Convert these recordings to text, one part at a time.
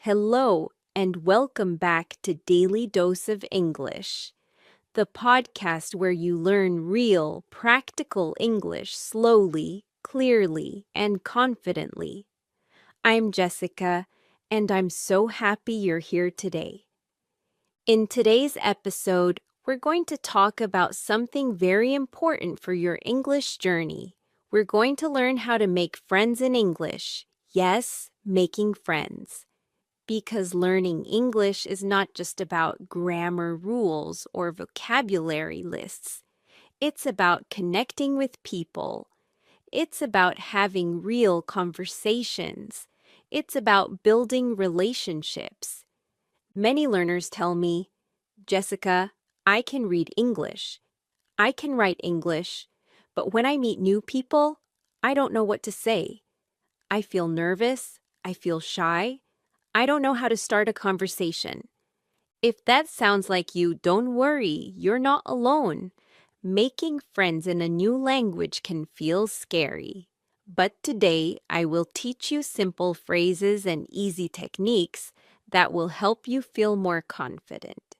Hello, and welcome back to Daily Dose of English, the podcast where you learn real, practical English slowly, clearly, and confidently. I'm Jessica, and I'm so happy you're here today. In today's episode, we're going to talk about something very important for your English journey. We're going to learn how to make friends in English. Yes, making friends. Because learning English is not just about grammar rules or vocabulary lists. It's about connecting with people. It's about having real conversations. It's about building relationships. Many learners tell me, Jessica, I can read English. I can write English. But when I meet new people, I don't know what to say. I feel nervous. I feel shy. I don't know how to start a conversation. If that sounds like you, don't worry, you're not alone. Making friends in a new language can feel scary. But today, I will teach you simple phrases and easy techniques that will help you feel more confident.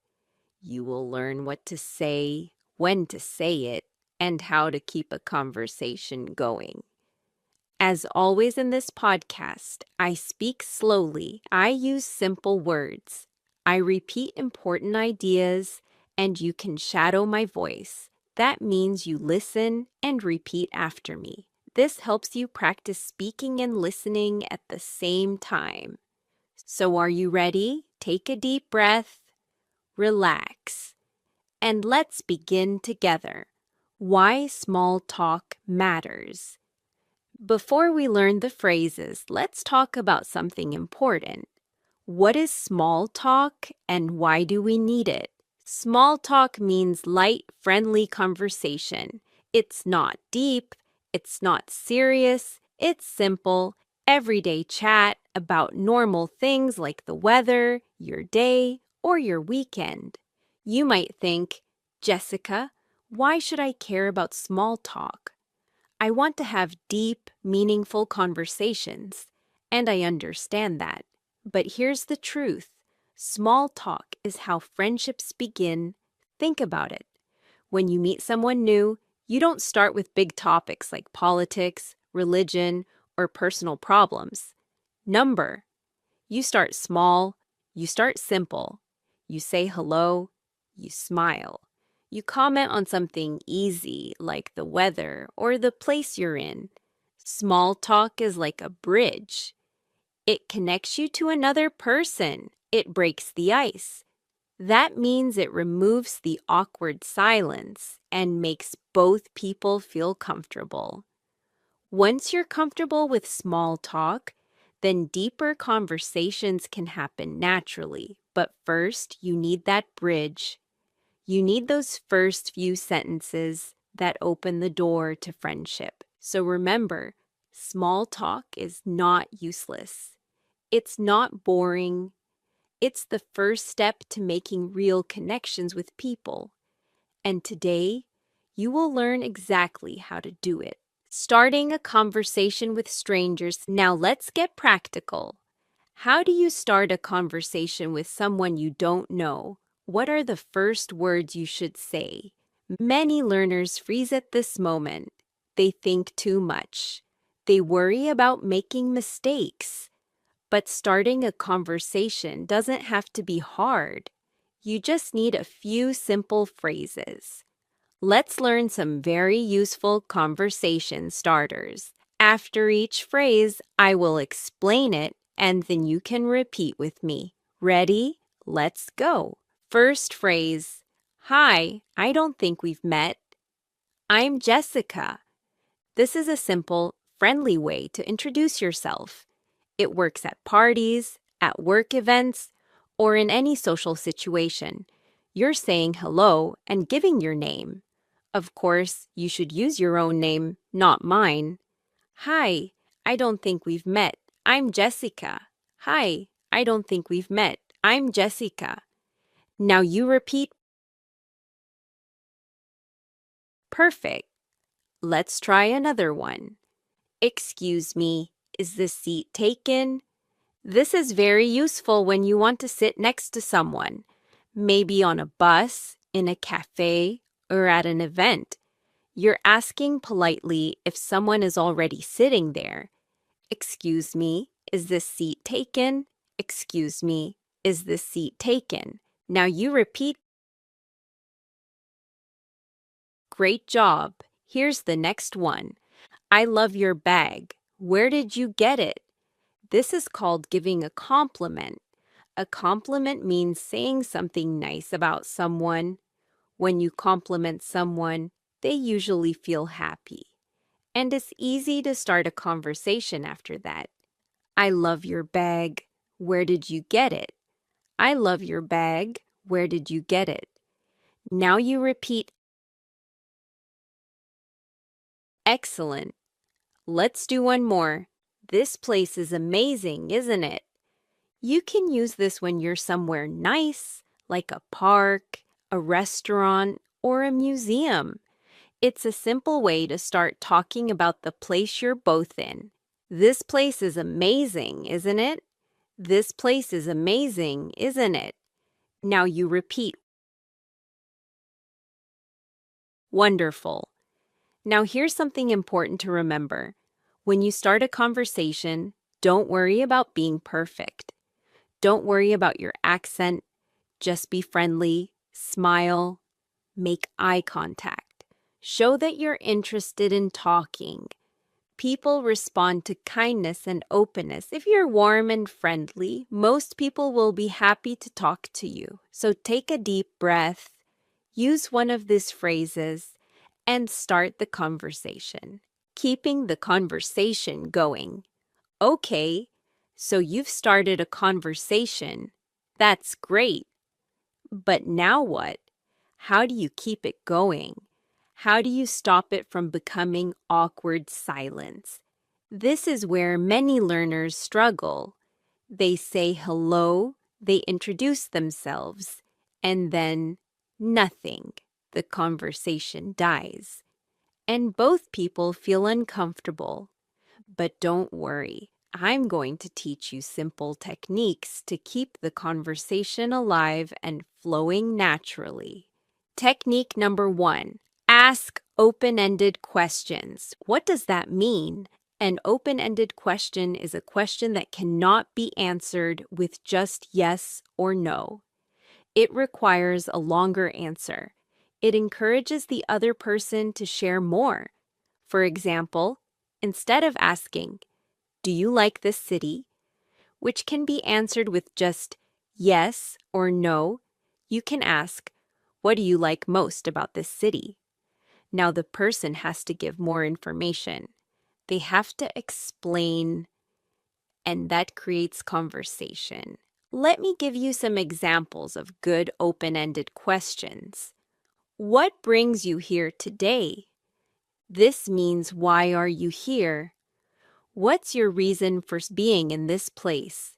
You will learn what to say, when to say it, and how to keep a conversation going. As always in this podcast, I speak slowly. I use simple words. I repeat important ideas, and you can shadow my voice. That means you listen and repeat after me. This helps you practice speaking and listening at the same time. So are you ready? Take a deep breath, relax, and let's begin together. Why small talk matters. Before we learn the phrases, let's talk about something important. What is small talk and why do we need it? Small talk means light, friendly conversation. It's not deep, it's not serious, it's simple, everyday chat about normal things like the weather, your day, or your weekend. You might think, Jessica, why should I care about small talk? I want to have deep, meaningful conversations, and I understand that. But here's the truth. Small talk is how friendships begin. Think about it. When you meet someone new, you don't start with big topics like politics, religion, or personal problems. Number. You start small, you start simple. You say hello, you smile. You comment on something easy like the weather or the place you're in. Small talk is like a bridge. It connects you to another person. It breaks the ice. That means it removes the awkward silence and makes both people feel comfortable. Once you're comfortable with small talk, then deeper conversations can happen naturally. But first, you need that bridge. You need those first few sentences that open the door to friendship. So remember, small talk is not useless. It's not boring. It's the first step to making real connections with people. And today, you will learn exactly how to do it. Starting a conversation with strangers. Now let's get practical. How do you start a conversation with someone you don't know? What are the first words you should say? Many learners freeze at this moment. They think too much. They worry about making mistakes. But starting a conversation doesn't have to be hard. You just need a few simple phrases. Let's learn some very useful conversation starters. After each phrase, I will explain it and then you can repeat with me. Ready? Let's go. First phrase, Hi, I don't think we've met. I'm Jessica. This is a simple, friendly way to introduce yourself. It works at parties, at work events, or in any social situation. You're saying hello and giving your name. Of course, you should use your own name, not mine. Hi, I don't think we've met. I'm Jessica. Hi, I don't think we've met. I'm Jessica. Now you repeat. Perfect. Let's try another one. Excuse me, is the seat taken? This is very useful when you want to sit next to someone, maybe on a bus, in a cafe, or at an event. You're asking politely if someone is already sitting there. Excuse me, is this seat taken? Excuse me, is this seat taken? Now you repeat. Great job. Here's the next one. I love your bag. Where did you get it? This is called giving a compliment. A compliment means saying something nice about someone. When you compliment someone, they usually feel happy. And it's easy to start a conversation after that. I love your bag. Where did you get it? I love your bag. Where did you get it? Now you repeat. Excellent. Let's do one more. This place is amazing, isn't it? You can use this when you're somewhere nice, like a park, a restaurant, or a museum. It's a simple way to start talking about the place you're both in. This place is amazing, isn't it? This place is amazing, isn't it? Now you repeat. Wonderful. Now here's something important to remember. When you start a conversation, don't worry about being perfect. Don't worry about your accent. Just be friendly, smile, make eye contact. Show that you're interested in talking. People respond to kindness and openness. If you're warm and friendly, most people will be happy to talk to you. So take a deep breath, use one of these phrases, and start the conversation. Keeping the conversation going. Okay, so you've started a conversation. That's great. But now what? How do you keep it going? How do you stop it from becoming awkward silence? This is where many learners struggle. They say hello, they introduce themselves, and then nothing. The conversation dies. And both people feel uncomfortable. But don't worry, I'm going to teach you simple techniques to keep the conversation alive and flowing naturally. Technique number 1. Ask open-ended questions. What does that mean? An open-ended question is a question that cannot be answered with just yes or no. It requires a longer answer. It encourages the other person to share more. For example, instead of asking, "Do you like this city?" which can be answered with just yes or no, you can ask, "What do you like most about this city?" Now the person has to give more information. They have to explain, and that creates conversation. Let me give you some examples of good open-ended questions. What brings you here today? This means, why are you here? What's your reason for being in this place?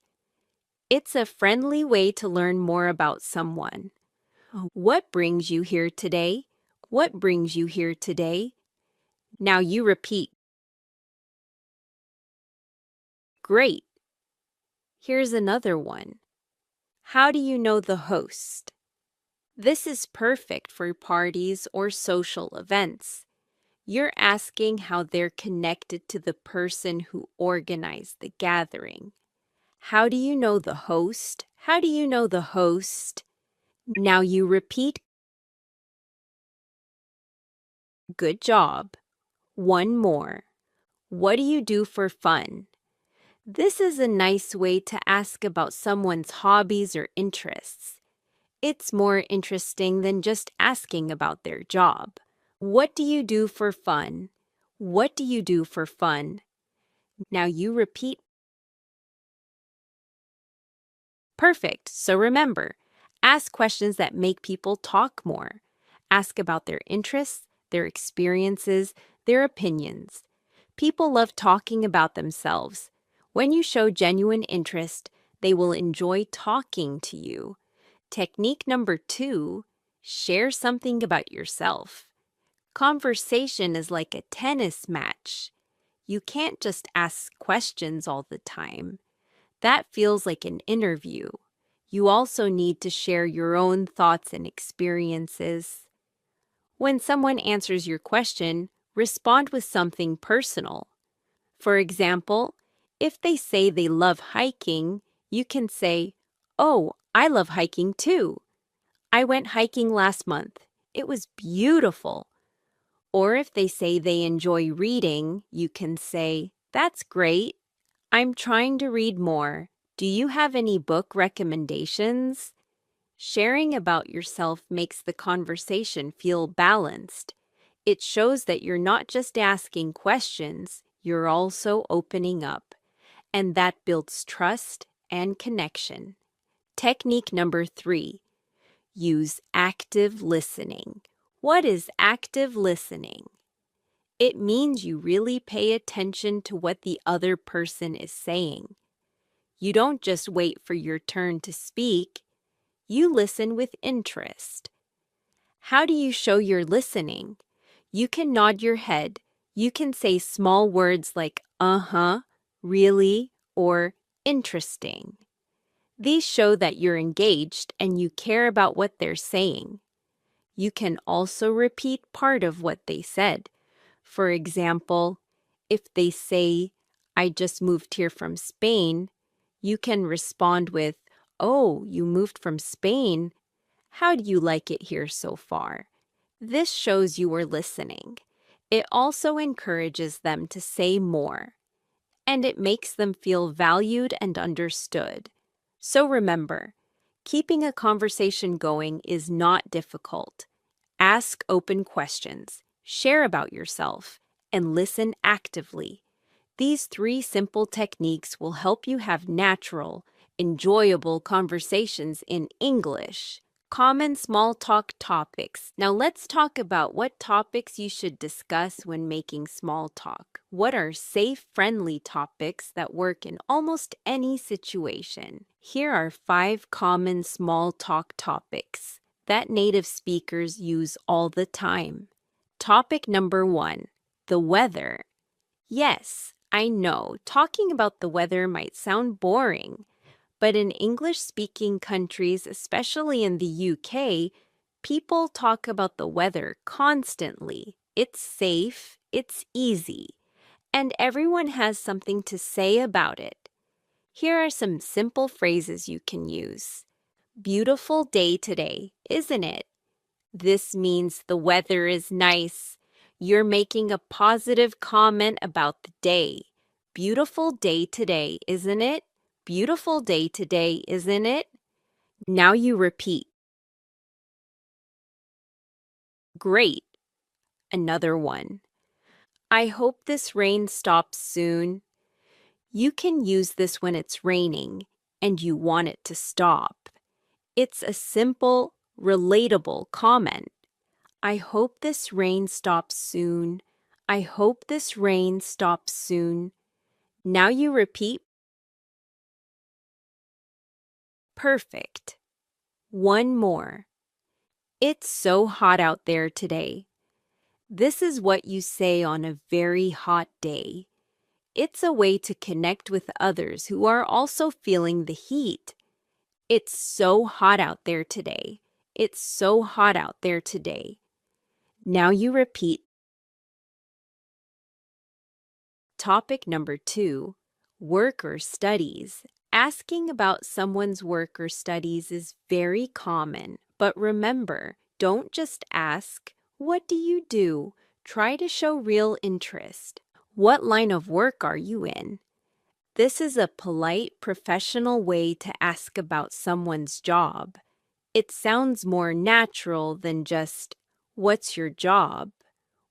It's a friendly way to learn more about someone. What brings you here today? What brings you here today? Now you repeat. Great. Here's another one. How do you know the host? This is perfect for parties or social events. You're asking how they're connected to the person who organized the gathering. How do you know the host? How do you know the host? Now you repeat. Good job. One more. What do you do for fun? This is a nice way to ask about someone's hobbies or interests. It's more interesting than just asking about their job. What do you do for fun? What do you do for fun? Now you repeat. Perfect. So remember, ask questions that make people talk more. Ask about their interests, their experiences, their opinions. People love talking about themselves. When you show genuine interest, they will enjoy talking to you. Technique number 2, share something about yourself. Conversation is like a tennis match. You can't just ask questions all the time. That feels like an interview. You also need to share your own thoughts and experiences. When someone answers your question, respond with something personal. For example, if they say they love hiking, you can say, "Oh, I love hiking too. I went hiking last month. It was beautiful." Or if they say they enjoy reading, you can say, "That's great. I'm trying to read more. Do you have any book recommendations?" Sharing about yourself makes the conversation feel balanced. It shows that you're not just asking questions, you're also opening up, and that builds trust and connection. Technique number 3, use active listening. What is active listening? It means you really pay attention to what the other person is saying. You don't just wait for your turn to speak, you listen with interest. How do you show you're listening? You can nod your head. You can say small words like uh-huh, really, or interesting. These show that you're engaged and you care about what they're saying. You can also repeat part of what they said. For example, if they say, "I just moved here from Spain," you can respond with, "Oh, you moved from Spain? How do you like it here so far?" This shows you are listening. It also encourages them to say more, and it makes them feel valued and understood. So remember, keeping a conversation going is not difficult. Ask open questions, share about yourself, and listen actively. These 3 simple techniques will help you have natural, enjoyable conversations in English. Common small talk topics. Now let's talk about what topics you should discuss when making small talk. What are safe, friendly topics that work in almost any situation? Here are 5 common small talk topics that native speakers use all the time. Topic number 1, the weather. Yes, I know, talking about the weather might sound boring, but in English-speaking countries, especially in the UK, people talk about the weather constantly. It's safe, it's easy, and everyone has something to say about it. Here are some simple phrases you can use. Beautiful day today, isn't it? This means the weather is nice. You're making a positive comment about the day. Beautiful day today, isn't it? Beautiful day today, isn't it? Now you repeat. Great. Another one. I hope this rain stops soon. You can use this when it's raining and you want it to stop. It's a simple, relatable comment. I hope this rain stops soon. I hope this rain stops soon. Now you repeat. Perfect. One more. It's so hot out there today. This is what you say on a very hot day. It's a way to connect with others who are also feeling the heat. It's so hot out there today. It's so hot out there today. Now you repeat. Topic number 2, work or studies. Asking about someone's work or studies is very common, but remember, don't just ask, "What do you do?" Try to show real interest. What line of work are you in? This is a polite, professional way to ask about someone's job. It sounds more natural than just, "What's your job?"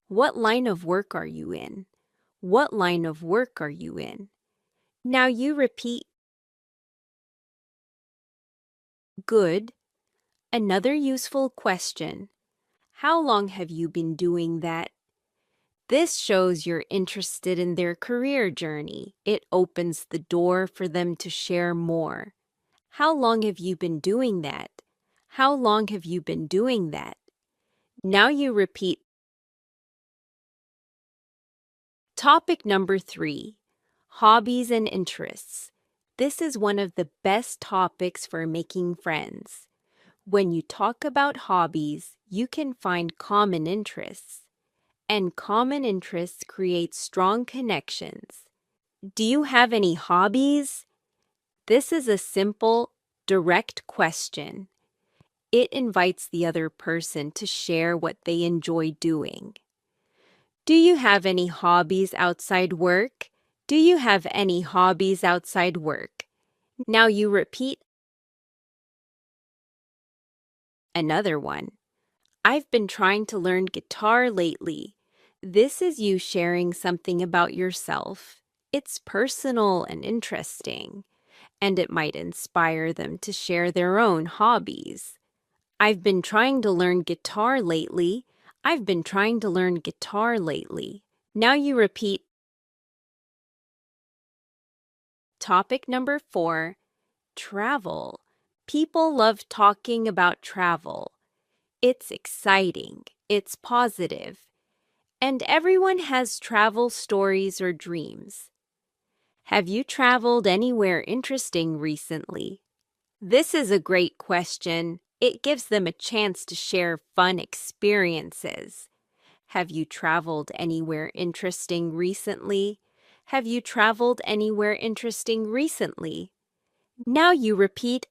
What line of work are you in? What line of work are you in? Now you repeat. Good. Another useful question. How long have you been doing that? This shows you're interested in their career journey. It opens the door for them to share more. How long have you been doing that? How long have you been doing that? Now you repeat. Topic number 3, hobbies and interests. This is one of the best topics for making friends. When you talk about hobbies, you can find common interests, and common interests create strong connections. Do you have any hobbies? This is a simple, direct question. It invites the other person to share what they enjoy doing. Do you have any hobbies outside work? Do you have any hobbies outside work? Now you repeat another one. I've been trying to learn guitar lately. This is you sharing something about yourself. It's personal and interesting, and it might inspire them to share their own hobbies. I've been trying to learn guitar lately. I've been trying to learn guitar lately. Now you repeat. Topic number 4, travel. People love talking about travel. It's exciting, it's positive, and everyone has travel stories or dreams. Have you traveled anywhere interesting recently? This is a great question. It gives them a chance to share fun experiences. Have you traveled anywhere interesting recently? Have you traveled anywhere interesting recently? Now you repeat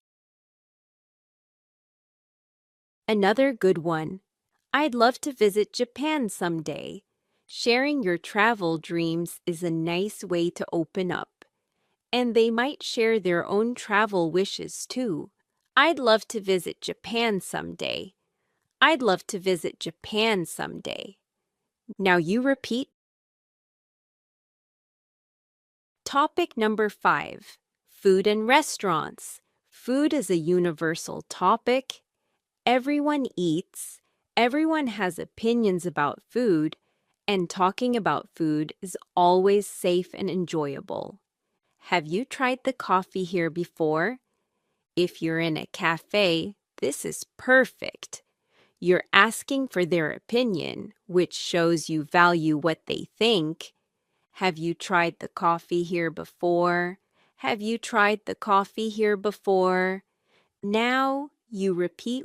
another good one. I'd love to visit Japan someday. Sharing your travel dreams is a nice way to open up. And they might share their own travel wishes too. I'd love to visit Japan someday. I'd love to visit Japan someday. Now you repeat. Topic number 5, food and restaurants. Food is a universal topic. Everyone eats, everyone has opinions about food, and talking about food is always safe and enjoyable. Have you tried the coffee here before? If you're in a cafe, this is perfect. You're asking for their opinion, which shows you value what they think. Have you tried the coffee here before? Have you tried the coffee here before? Now you repeat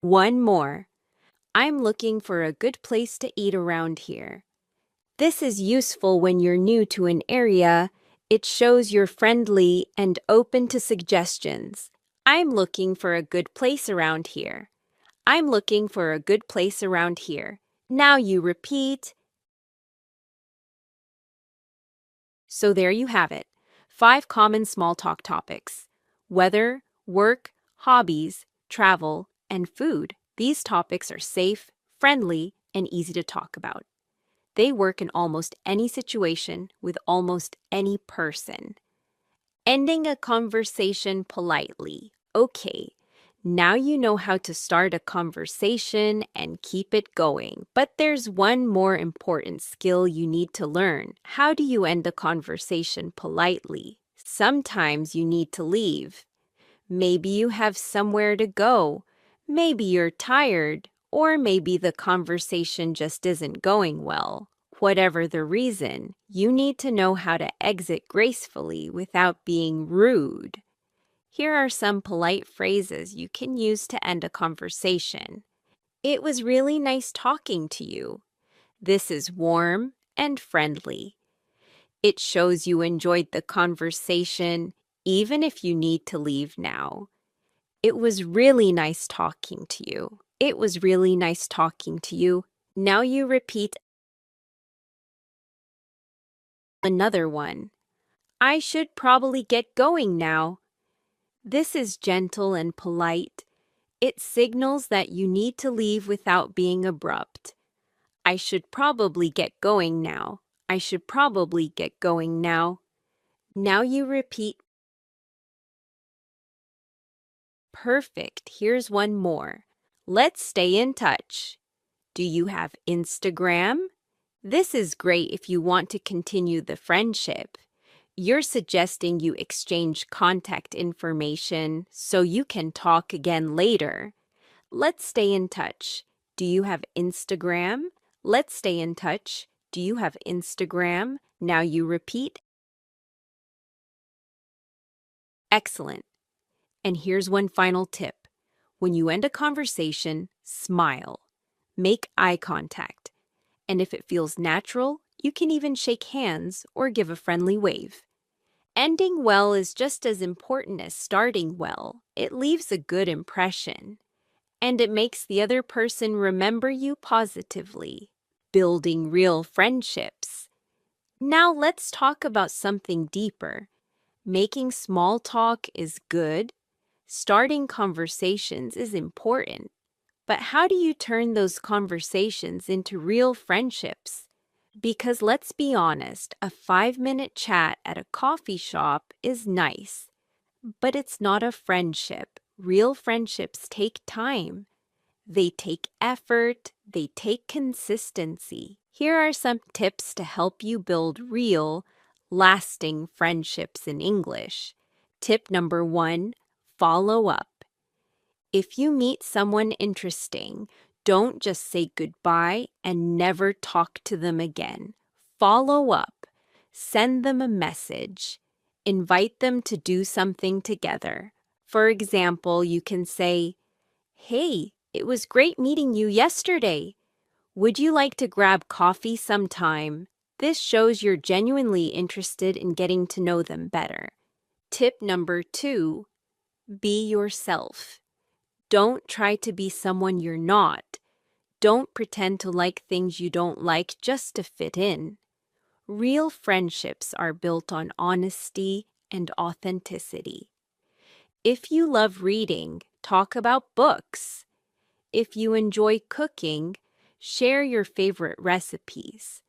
one more. I'm looking for a good place to eat around here. This is useful when you're new to an area. It shows you're friendly and open to suggestions. I'm looking for a good place around here. I'm looking for a good place around here. Now you repeat. So there you have it. 5 common small talk topics: weather, work, hobbies, travel, and food. These topics are safe, friendly, and easy to talk about. They work in almost any situation with almost any person. Ending a conversation politely. Okay, now you know how to start a conversation and keep it going. But there's one more important skill you need to learn. How do you end a conversation politely? Sometimes you need to leave. Maybe you have somewhere to go. Maybe you're tired, or maybe the conversation just isn't going well. Whatever the reason, you need to know how to exit gracefully without being rude. Here are some polite phrases you can use to end a conversation. It was really nice talking to you. This is warm and friendly. It shows you enjoyed the conversation, even if you need to leave now. It was really nice talking to you. It was really nice talking to you. Now you repeat another one. I should probably get going now. This is gentle and polite. It signals that you need to leave without being abrupt. I should probably get going now. I should probably get going now. Now you repeat. Perfect. Here's one more. Let's stay in touch. Do you have Instagram? This is great if you want to continue the friendship. You're suggesting you exchange contact information so you can talk again later. Let's stay in touch. Do you have Instagram? Let's stay in touch. Do you have Instagram? Now you repeat. Excellent. And here's one final tip. When you end a conversation, smile. Make eye contact. And if it feels natural, you can even shake hands or give a friendly wave. Ending well is just as important as starting well. It leaves a good impression. And it makes the other person remember you positively. Building real friendships. Now let's talk about something deeper. Making small talk is good. Starting conversations is important. But how do you turn those conversations into real friendships? Because let's be honest, a 5-minute chat at a coffee shop is nice, but it's not a friendship. Real friendships take time. They take effort. They take consistency. Here are some tips to help you build real, lasting friendships in English. Tip number 1, follow up. If you meet someone interesting, don't just say goodbye and never talk to them again. Follow up. Send them a message. Invite them to do something together. For example, you can say, "Hey, it was great meeting you yesterday. Would you like to grab coffee sometime?" This shows you're genuinely interested in getting to know them better. Tip number 2, be yourself. Don't try to be someone you're not. Don't pretend to like things you don't like just to fit in. Real friendships are built on honesty and authenticity. If you love reading, talk about books. If you enjoy cooking, share your favorite recipes.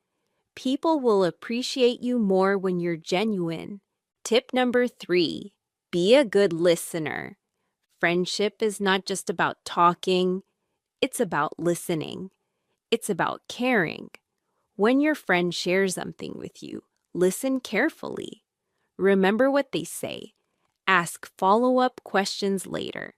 People will appreciate you more when you're genuine. Tip number 3, be a good listener. Friendship is not just about talking, it's about listening. It's about caring. When your friend shares something with you, listen carefully. Remember what they say. Ask follow-up questions later.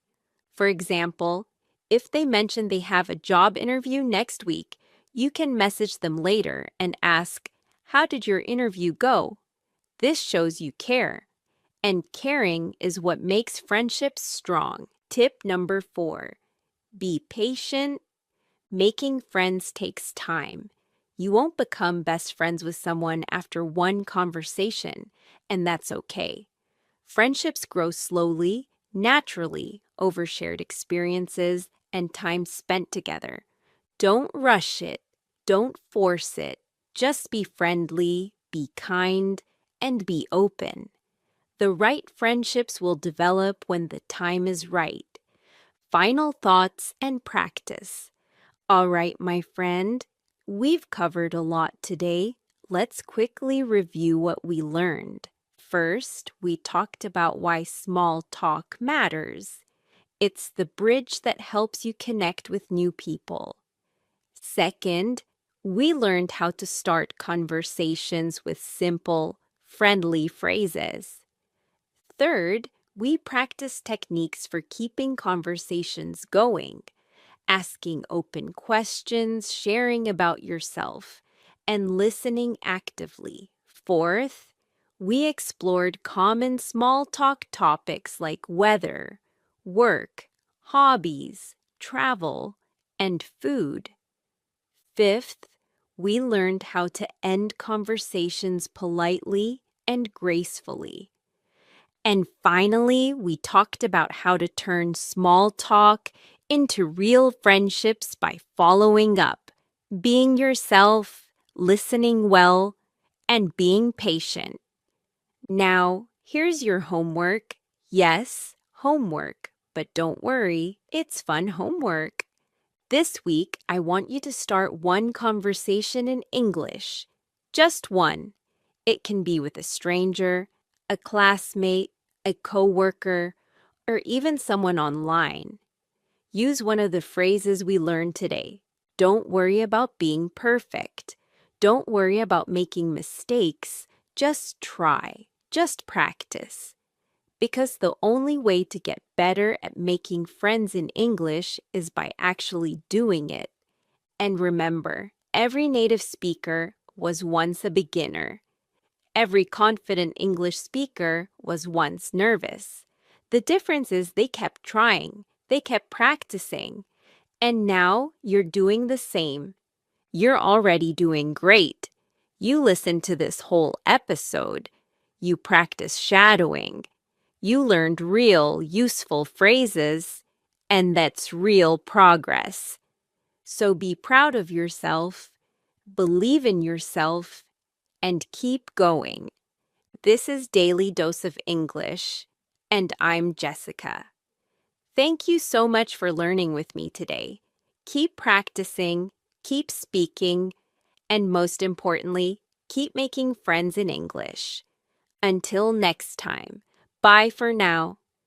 For example, if they mention they have a job interview next week, you can message them later and ask, "How did your interview go?" This shows you care. And caring is what makes friendships strong. Tip number 4, be patient. Making friends takes time. You won't become best friends with someone after one conversation, and that's okay. Friendships grow slowly, naturally, over shared experiences and time spent together. Don't rush it. Don't force it. Just be friendly, be kind, and be open. The right friendships will develop when the time is right. Final thoughts and practice. All right, my friend, we've covered a lot today. Let's quickly review what we learned. First, we talked about why small talk matters. It's the bridge that helps you connect with new people. Second, we learned how to start conversations with simple, friendly phrases. Third, we practiced techniques for keeping conversations going, asking open questions, sharing about yourself, and listening actively. Fourth, we explored common small talk topics like weather, work, hobbies, travel, and food. Fifth, we learned how to end conversations politely and gracefully. And finally, we talked about how to turn small talk into real friendships by following up, being yourself, listening well, and being patient. Now, here's your homework. Yes, homework, but don't worry, it's fun homework. This week, I want you to start one conversation in English. Just one. It can be with a stranger, a classmate, a coworker, or even someone online. Use one of the phrases we learned today. Don't worry about being perfect. Don't worry about making mistakes. Just try. Just practice. Because the only way to get better at making friends in English is by actually doing it. And remember, every native speaker was once a beginner. Every confident English speaker was once nervous. The difference is they kept trying, they kept practicing, and now you're doing the same. You're already doing great. You listened to this whole episode. You practiced shadowing. You learned real, useful phrases, and that's real progress. So be proud of yourself, believe in yourself, and keep going. This is Daily Dose of English, and I'm Jessica. Thank you so much for learning with me today. Keep practicing, keep speaking, and most importantly, keep making friends in English. Until next time, bye for now.